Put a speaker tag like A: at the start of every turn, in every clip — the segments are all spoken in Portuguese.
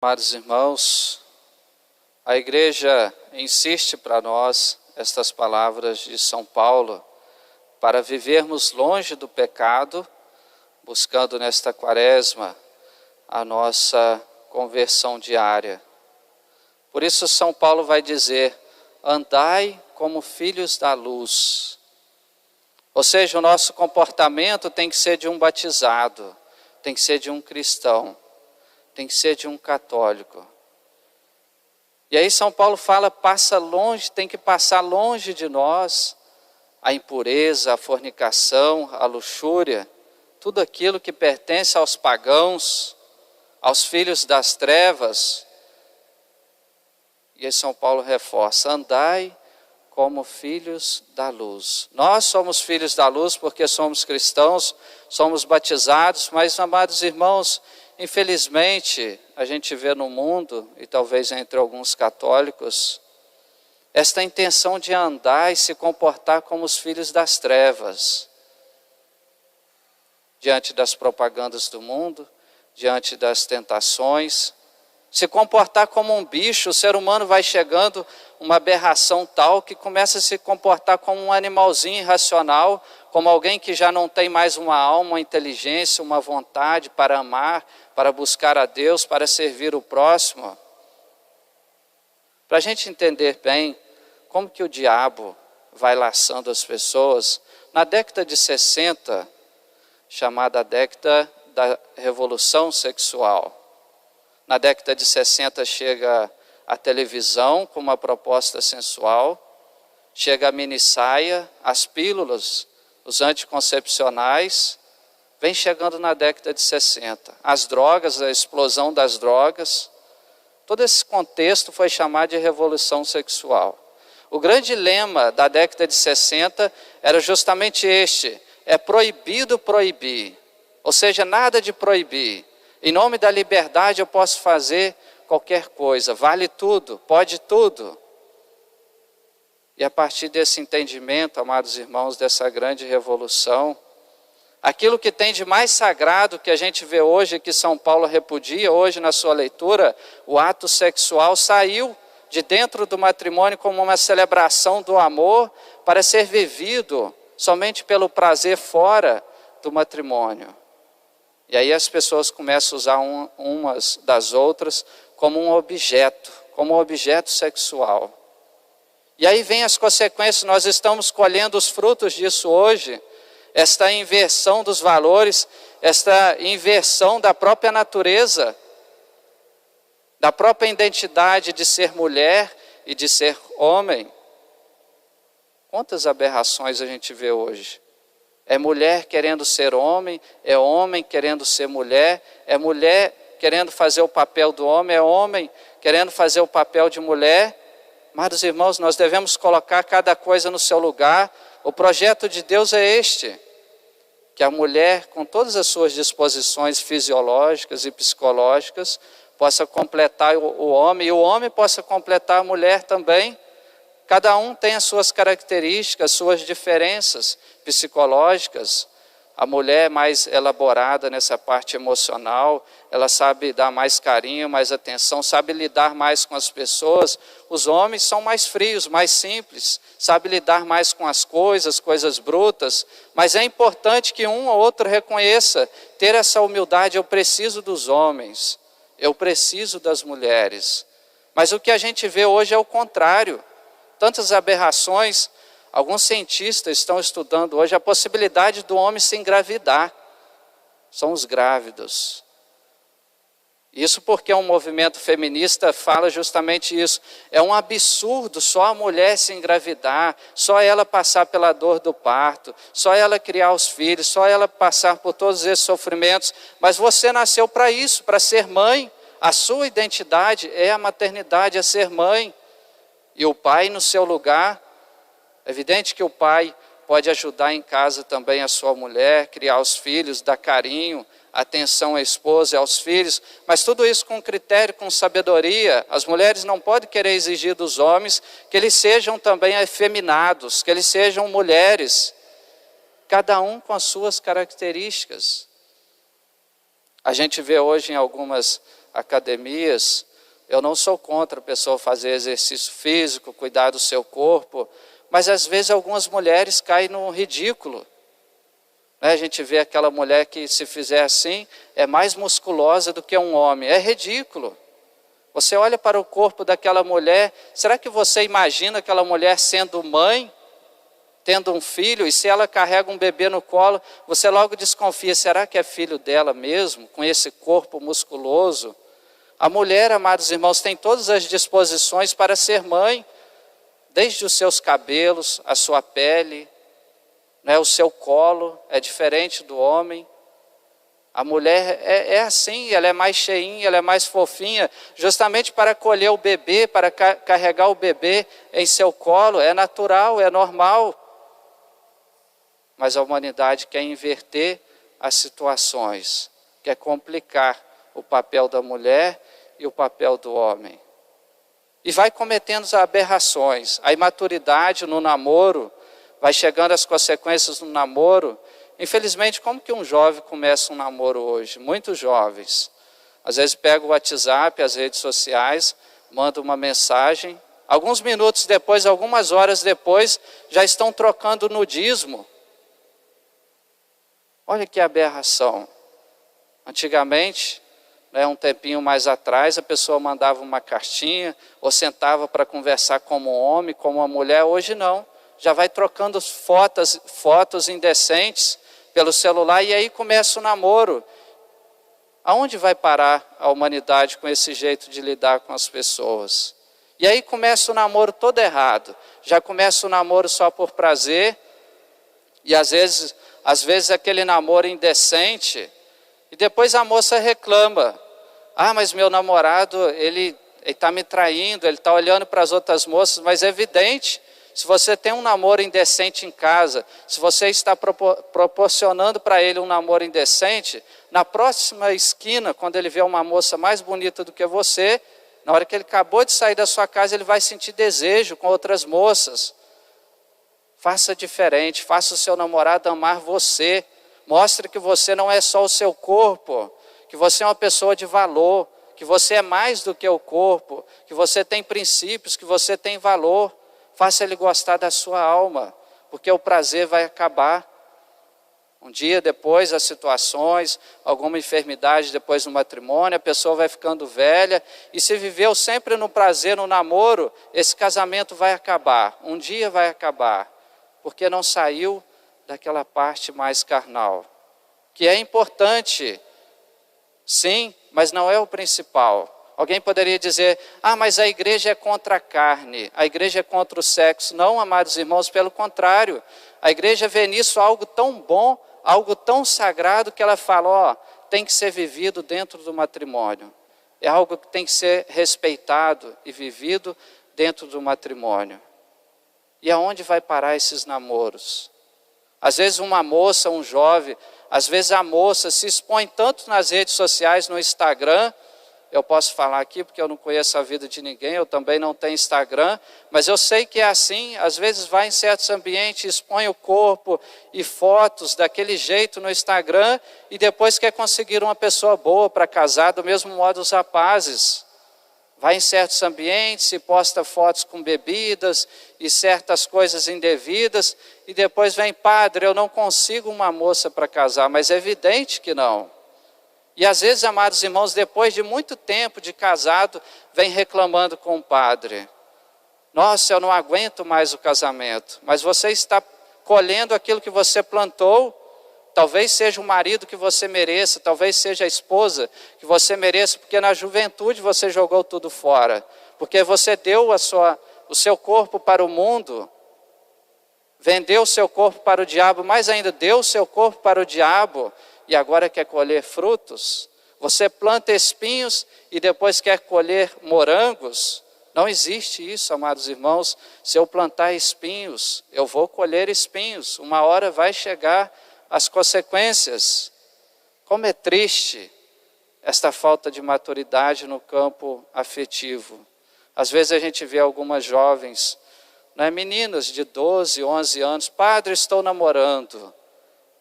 A: Amados irmãos, a igreja insiste para nós estas palavras de São Paulo, para vivermos longe do pecado, buscando nesta quaresma a nossa conversão diária. Por isso São Paulo vai dizer, andai como filhos da luz. Ou seja, o nosso comportamento tem que ser de um batizado, tem que ser de um cristão, tem que ser de um católico. E aí São Paulo fala, passa longe, tem que passar longe de nós a impureza, a fornicação, a luxúria, tudo aquilo que pertence aos pagãos, aos filhos das trevas. E aí São Paulo reforça, andai como filhos da luz. Nós somos filhos da luz porque somos cristãos, somos batizados, mas, amados irmãos, infelizmente, a gente vê no mundo, e talvez entre alguns católicos, esta intenção de andar e se comportar como os filhos das trevas. Diante das propagandas do mundo, diante das tentações, se comportar como um bicho, o ser humano vai chegando uma aberração tal que começa a se comportar como um animalzinho irracional, como alguém que já não tem mais uma alma, uma inteligência, uma vontade para amar, para buscar a Deus, para servir o próximo. Para a gente entender bem como que o diabo vai laçando as pessoas, na década de 60, chamada década da revolução sexual. Na década de 60 chega a televisão com uma proposta sensual, chega a minissaia, as pílulas, os anticoncepcionais, vem chegando na década de 60. As drogas, a explosão das drogas, todo esse contexto foi chamado de revolução sexual. O grande lema da década de 60 era justamente este, é proibido proibir, ou seja, nada de proibir. Em nome da liberdade eu posso fazer qualquer coisa, vale tudo, pode tudo. E a partir desse entendimento, amados irmãos, dessa grande revolução, aquilo que tem de mais sagrado que a gente vê hoje, que São Paulo repudia hoje na sua leitura, o ato sexual saiu de dentro do matrimônio como uma celebração do amor para ser vivido somente pelo prazer fora do matrimônio. E aí as pessoas começam a usar umas das outras como um objeto sexual. E aí vem as consequências, nós estamos colhendo os frutos disso hoje, esta inversão dos valores, esta inversão da própria natureza, da própria identidade de ser mulher e de ser homem. Quantas aberrações a gente vê hoje? É mulher querendo ser homem, é homem querendo ser mulher, é mulher querendo fazer o papel do homem, é homem querendo fazer o papel de mulher. Amados irmãos, nós devemos colocar cada coisa no seu lugar. O projeto de Deus é este, que a mulher, com todas as suas disposições fisiológicas e psicológicas, possa completar o homem, e o homem possa completar a mulher também. Cada um tem as suas características, suas diferenças psicológicas. A mulher é mais elaborada nessa parte emocional, ela sabe dar mais carinho, mais atenção, sabe lidar mais com as pessoas. Os homens são mais frios, mais simples, sabem lidar mais com as coisas brutas. Mas é importante que um ou outro reconheça, ter essa humildade, eu preciso dos homens, eu preciso das mulheres. Mas o que a gente vê hoje é o contrário. Tantas aberrações, alguns cientistas estão estudando hoje a possibilidade do homem se engravidar. São os grávidos. Isso porque um movimento feminista fala justamente isso. É um absurdo só a mulher se engravidar, só ela passar pela dor do parto, só ela criar os filhos, só ela passar por todos esses sofrimentos. Mas você nasceu para isso, para ser mãe. A sua identidade é a maternidade, é ser mãe. E o pai no seu lugar, é evidente que o pai pode ajudar em casa também a sua mulher, criar os filhos, dar carinho, atenção à esposa e aos filhos, mas tudo isso com critério, com sabedoria. As mulheres não podem querer exigir dos homens que eles sejam também efeminados, que eles sejam mulheres, cada um com as suas características. A gente vê hoje em algumas academias. Eu não sou contra a pessoa fazer exercício físico, cuidar do seu corpo, mas às vezes algumas mulheres caem no ridículo. A gente vê aquela mulher que, se fizer assim, é mais musculosa do que um homem. É ridículo. Você olha para o corpo daquela mulher, será que você imagina aquela mulher sendo mãe, tendo um filho, e se ela carrega um bebê no colo, você logo desconfia, será que é filho dela mesmo, com esse corpo musculoso? A mulher, amados irmãos, tem todas as disposições para ser mãe, desde os seus cabelos, a sua pele, o seu colo é diferente do homem. A mulher é assim, ela é mais cheinha, ela é mais fofinha, justamente para acolher o bebê, para carregar o bebê em seu colo, é natural, é normal. Mas a humanidade quer inverter as situações, quer complicar o papel da mulher e o papel do homem. E vai cometendo as aberrações, a imaturidade no namoro, vai chegando as consequências no namoro. Infelizmente, como que um jovem começa um namoro hoje? Muitos jovens. Às vezes pega o WhatsApp, as redes sociais, manda uma mensagem. Alguns minutos depois, algumas horas depois, já estão trocando nudismo. Olha que aberração. Antigamente, um tempinho mais atrás, a pessoa mandava uma cartinha, ou sentava para conversar como um homem, como uma mulher. Hoje não. Já vai trocando fotos indecentes pelo celular, e aí começa o namoro. Aonde vai parar a humanidade com esse jeito de lidar com as pessoas? E aí começa o namoro todo errado. Já começa o namoro só por prazer, e às vezes aquele namoro indecente, e depois a moça reclama. Mas meu namorado, ele está me traindo, ele está olhando para as outras moças, mas é evidente. Se você tem um namoro indecente em casa, se você está proporcionando para ele um namoro indecente, na próxima esquina, quando ele vê uma moça mais bonita do que você, na hora que ele acabou de sair da sua casa, ele vai sentir desejo com outras moças. Faça diferente, faça o seu namorado amar você. Mostre que você não é só o seu corpo, que você é uma pessoa de valor, que você é mais do que o corpo, que você tem princípios, que você tem valor. Faça ele gostar da sua alma, porque o prazer vai acabar. Um dia depois, as situações, alguma enfermidade depois do matrimônio, a pessoa vai ficando velha, e se viveu sempre no prazer, no namoro, esse casamento vai acabar. Um dia vai acabar, porque não saiu daquela parte mais carnal, que é importante, sim, mas não é o principal. Alguém poderia dizer, mas a igreja é contra a carne, a igreja é contra o sexo. Não, amados irmãos, pelo contrário. A igreja vê nisso algo tão bom, algo tão sagrado, que ela fala, tem que ser vivido dentro do matrimônio. É algo que tem que ser respeitado e vivido dentro do matrimônio. E aonde vai parar esses namoros? Às vezes uma moça, um jovem, às vezes a moça se expõe tanto nas redes sociais, no Instagram. Eu posso falar aqui porque eu não conheço a vida de ninguém, eu também não tenho Instagram, mas eu sei que é assim. Às vezes vai em certos ambientes, expõe o corpo e fotos daquele jeito no Instagram, e depois quer conseguir uma pessoa boa para casar, do mesmo modo os rapazes. Vai em certos ambientes e posta fotos com bebidas e certas coisas indevidas, e depois vem, padre, eu não consigo uma moça para casar, mas é evidente que não. E às vezes, amados irmãos, depois de muito tempo de casado, vem reclamando com o padre. Nossa, eu não aguento mais o casamento. Mas você está colhendo aquilo que você plantou. Talvez seja o marido que você mereça, talvez seja a esposa que você mereça, porque na juventude você jogou tudo fora. Porque você deu o seu corpo para o mundo, vendeu o seu corpo para o diabo, mais ainda, deu o seu corpo para o diabo, e agora quer colher frutos. Você planta espinhos e depois quer colher morangos. Não existe isso, amados irmãos. Se eu plantar espinhos, eu vou colher espinhos. Uma hora vai chegar as consequências. Como é triste esta falta de maturidade no campo afetivo. Às vezes a gente vê algumas jovens, meninas de 12, 11 anos, padre, estou namorando.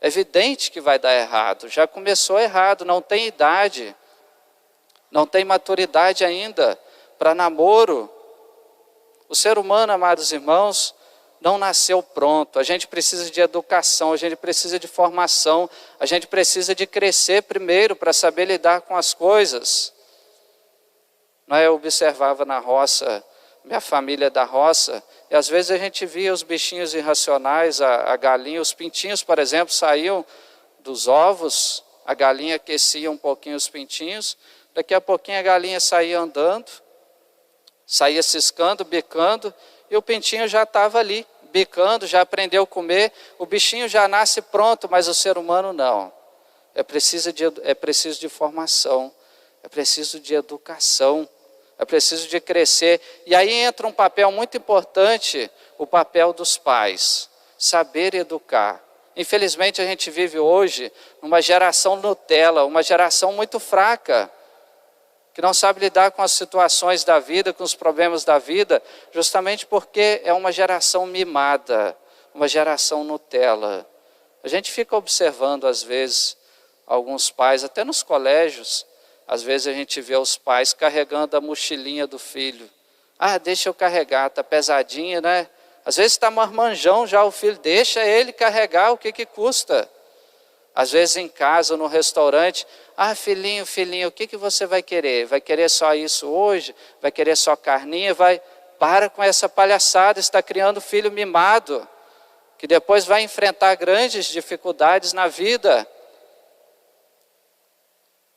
A: É evidente que vai dar errado, já começou errado, não tem idade. não tem maturidade ainda para namoro. O ser humano, amados irmãos, não nasceu pronto. A gente precisa de educação, a gente precisa de formação, a gente precisa de crescer primeiro para saber lidar com as coisas. Eu observava na roça, minha família da roça, e às vezes a gente via os bichinhos irracionais, a galinha, os pintinhos, por exemplo, saíam dos ovos, a galinha aquecia um pouquinho os pintinhos, daqui a pouquinho a galinha saía andando, saía ciscando, bicando, e o pintinho já estava ali, bicando, já aprendeu a comer, o bichinho já nasce pronto, mas o ser humano não. É preciso de formação, é preciso de educação, é preciso de crescer. E aí entra um papel muito importante, o papel dos pais, saber educar. Infelizmente a gente vive hoje numa geração Nutella, uma geração muito fraca, que não sabe lidar com as situações da vida, com os problemas da vida, justamente porque é uma geração mimada, uma geração Nutella. A gente fica observando às vezes alguns pais, até nos colégios, às vezes a gente vê os pais carregando a mochilinha do filho. Deixa eu carregar, está pesadinha, né? Às vezes está marmanjão já o filho, deixa ele carregar, o que custa? Às vezes em casa, no restaurante, filhinho, o que você vai querer? Vai querer só isso hoje? Vai querer só carninha? Para com essa palhaçada, está criando filho mimado, que depois vai enfrentar grandes dificuldades na vida.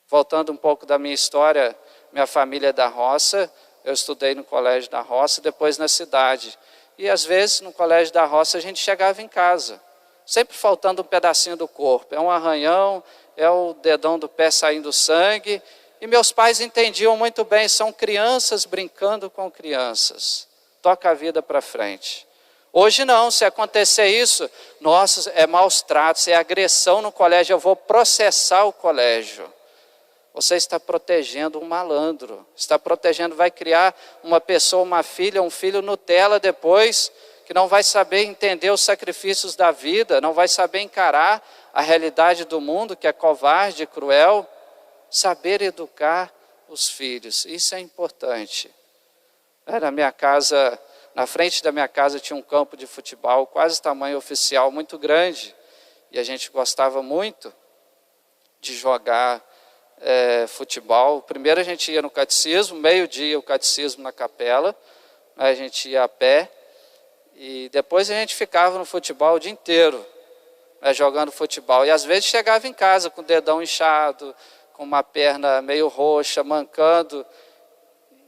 A: Voltando um pouco da minha história, minha família é da roça, eu estudei no colégio da roça, depois na cidade. E às vezes no colégio da roça a gente chegava em casa, sempre faltando um pedacinho do corpo. É um arranhão, é o dedão do pé saindo sangue. E meus pais entendiam muito bem, são crianças brincando com crianças. Toca a vida para frente. Hoje não, se acontecer isso, nossa, é maus tratos, é agressão no colégio, eu vou processar o colégio. Você está protegendo um malandro, está protegendo, vai criar uma pessoa, uma filha, um filho Nutella depois, que não vai saber entender os sacrifícios da vida, não vai saber encarar a realidade do mundo, que é covarde, cruel. Saber educar os filhos, isso é importante. Na minha casa, na frente da minha casa tinha um campo de futebol, quase tamanho oficial, muito grande, e a gente gostava muito de jogar futebol. Primeiro a gente ia no catecismo, meio-dia o catecismo na capela, a gente ia a pé, e depois a gente ficava no futebol o dia inteiro, jogando futebol. E às vezes chegava em casa com o dedão inchado, com uma perna meio roxa, mancando,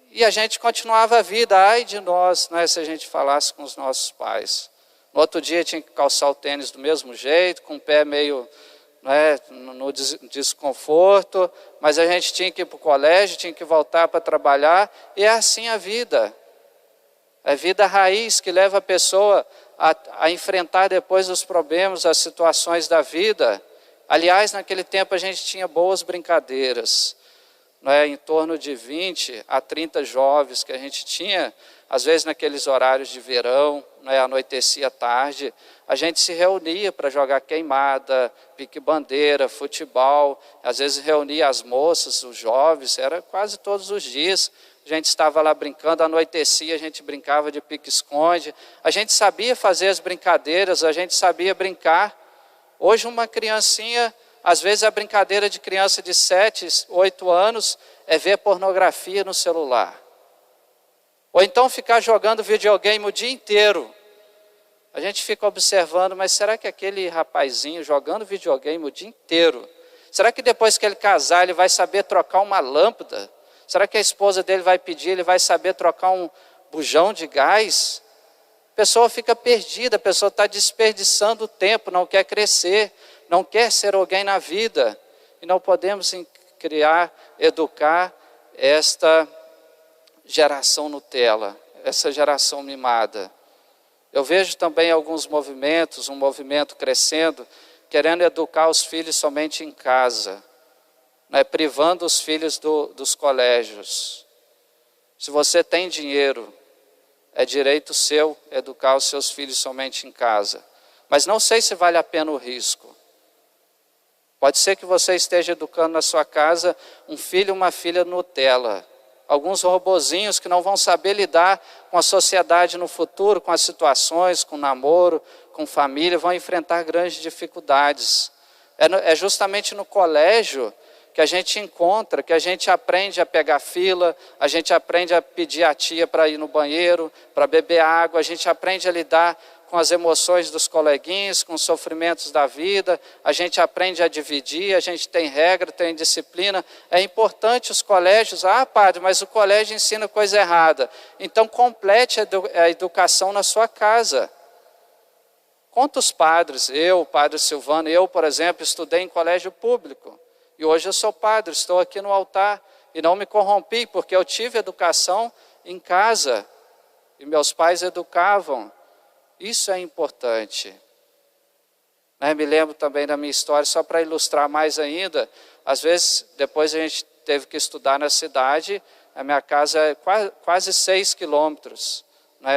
A: e a gente continuava a vida. Ai de nós, se a gente falasse com os nossos pais. No outro dia tinha que calçar o tênis do mesmo jeito, com o pé meio no desconforto, mas a gente tinha que ir para o colégio, tinha que voltar para trabalhar, e é assim a vida. É a vida raiz que leva a pessoa a enfrentar depois os problemas, as situações da vida. Aliás, naquele tempo a gente tinha boas brincadeiras, em torno de 20 a 30 jovens que a gente tinha, às vezes naqueles horários de verão, anoitecia tarde, a gente se reunia para jogar queimada, pique-bandeira, futebol, às vezes reunia as moças, os jovens, era quase todos os dias, a gente estava lá brincando, anoitecia, a gente brincava de pique-esconde, a gente sabia fazer as brincadeiras, a gente sabia brincar. Hoje uma criancinha, às vezes a brincadeira de criança de 7, 8 anos é ver pornografia no celular. Ou então ficar jogando videogame o dia inteiro. A gente fica observando, mas será que aquele rapazinho jogando videogame o dia inteiro, será que depois que ele casar ele vai saber trocar uma lâmpada? Será que a esposa dele vai pedir, ele vai saber trocar um bujão de gás? A pessoa fica perdida, a pessoa está desperdiçando o tempo, não quer crescer, não quer ser alguém na vida. E não podemos criar, educar esta geração Nutella, essa geração mimada. Eu vejo também alguns movimentos, um movimento crescendo, querendo educar os filhos somente em casa, privando os filhos dos colégios. Se você tem dinheiro, é direito seu educar os seus filhos somente em casa. Mas não sei se vale a pena o risco. Pode ser que você esteja educando na sua casa um filho e uma filha Nutella. Alguns robozinhos que não vão saber lidar com a sociedade no futuro, com as situações, com namoro, com família, vão enfrentar grandes dificuldades. É justamente no colégio que a gente encontra, que a gente aprende a pegar fila, a gente aprende a pedir a tia para ir no banheiro, para beber água, a gente aprende a lidar com as emoções dos coleguinhas, com os sofrimentos da vida, a gente aprende a dividir, a gente tem regra, tem disciplina. É importante os colégios, padre, mas o colégio ensina coisa errada. Então complete a educação na sua casa. Quantos padres, padre Silvano, eu, por exemplo, estudei em colégio público. E hoje eu sou padre, estou aqui no altar e não me corrompi, porque eu tive educação em casa e meus pais educavam. Isso é importante. Me lembro também da minha história, só para ilustrar mais ainda. Às vezes, depois a gente teve que estudar na cidade, a minha casa é quase 6 quilômetros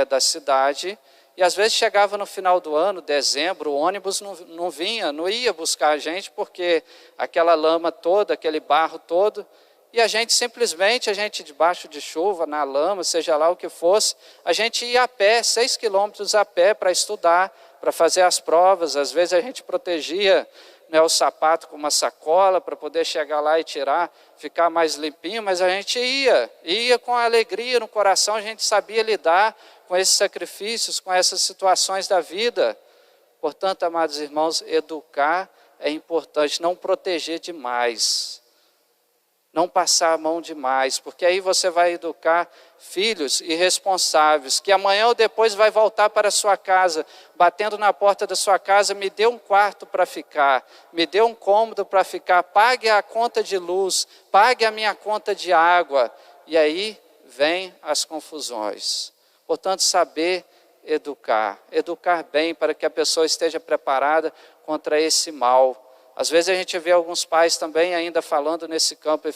A: da cidade, e às vezes chegava no final do ano, dezembro, o ônibus não vinha, não ia buscar a gente, porque aquela lama toda, aquele barro todo, e a gente simplesmente, debaixo de chuva, na lama, seja lá o que fosse, a gente ia a pé, 6 quilômetros a pé para estudar, para fazer as provas. Às vezes a gente protegia o sapato com uma sacola para poder chegar lá e tirar, ficar mais limpinho, mas a gente ia com alegria no coração, a gente sabia lidar com esses sacrifícios, com essas situações da vida. Portanto, amados irmãos, educar é importante, não proteger demais. Não passar a mão demais, porque aí você vai educar filhos irresponsáveis, que amanhã ou depois vai voltar para a sua casa, batendo na porta da sua casa, me dê um quarto para ficar, me dê um cômodo para ficar, pague a conta de luz, pague a minha conta de água, e aí vem as confusões. Portanto, saber educar bem para que a pessoa esteja preparada contra esse mal. Às vezes a gente vê alguns pais também ainda falando nesse campo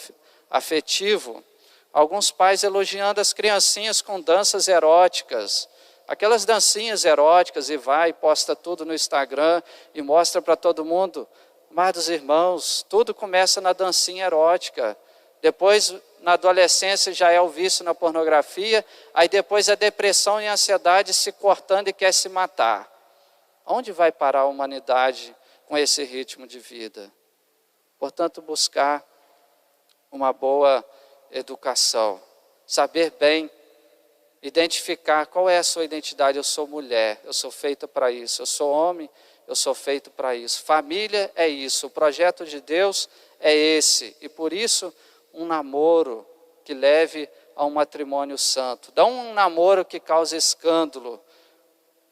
A: afetivo, alguns pais elogiando as criancinhas com danças eróticas, aquelas dancinhas eróticas, e posta tudo no Instagram e mostra para todo mundo. Amados irmãos, tudo começa na dancinha erótica, depois na adolescência já é o vício na pornografia, aí depois a depressão e a ansiedade se cortando e quer se matar. Onde vai parar a humanidade com esse ritmo de vida? Portanto, buscar uma boa educação, saber bem, identificar qual é a sua identidade. Eu sou mulher, eu sou feita para isso. Eu sou homem, eu sou feito para isso. Família é isso, o projeto de Deus é esse. E por isso, um namoro que leve a um matrimônio santo. Não um namoro que cause escândalo.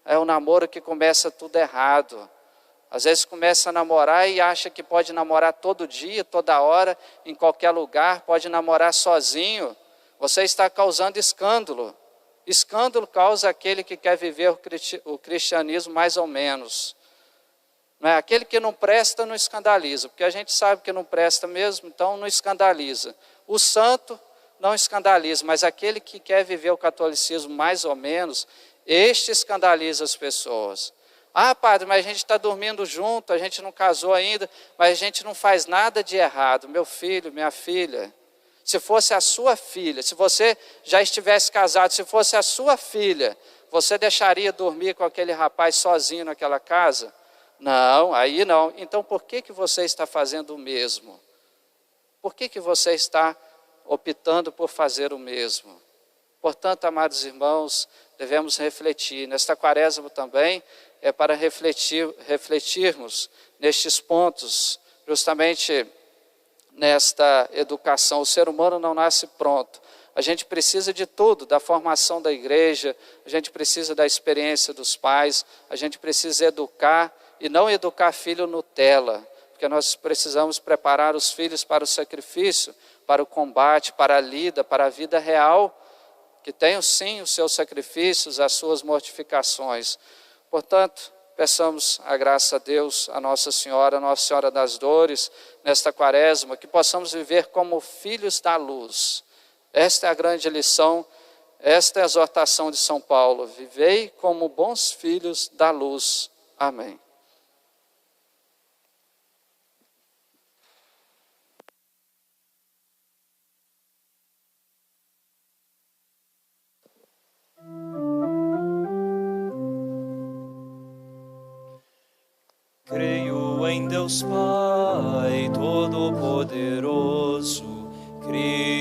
A: É um namoro que começa tudo errado. Às vezes começa a namorar e acha que pode namorar todo dia, toda hora, em qualquer lugar, pode namorar sozinho. Você está causando escândalo. Escândalo causa aquele que quer viver o cristianismo mais ou menos. Aquele que não presta não escandaliza, porque a gente sabe que não presta mesmo, então não escandaliza. O santo não escandaliza, mas aquele que quer viver o catolicismo mais ou menos, este escandaliza as pessoas. Padre, mas a gente está dormindo junto, a gente não casou ainda, mas a gente não faz nada de errado. Meu filho, minha filha, se fosse a sua filha, se você já estivesse casado, se fosse a sua filha, você deixaria dormir com aquele rapaz sozinho naquela casa? Não, aí não. Então por que você está fazendo o mesmo? Por que você está optando por fazer o mesmo? Portanto, amados irmãos, devemos refletir. Nesta quaresma também é para refletirmos nestes pontos, justamente nesta educação. O ser humano não nasce pronto. A gente precisa de tudo, da formação da igreja, a gente precisa da experiência dos pais, a gente precisa educar e não educar filho Nutella, porque nós precisamos preparar os filhos para o sacrifício, para o combate, para a lida, para a vida real, que tenham sim os seus sacrifícios, as suas mortificações. Portanto, peçamos a graça a Deus, a Nossa Senhora das Dores, nesta quaresma, que possamos viver como filhos da luz. Esta é a grande lição, esta é a exortação de São Paulo. Vivei como bons filhos da luz. Amém.
B: Creio em Deus Pai Todo-Poderoso, Cristo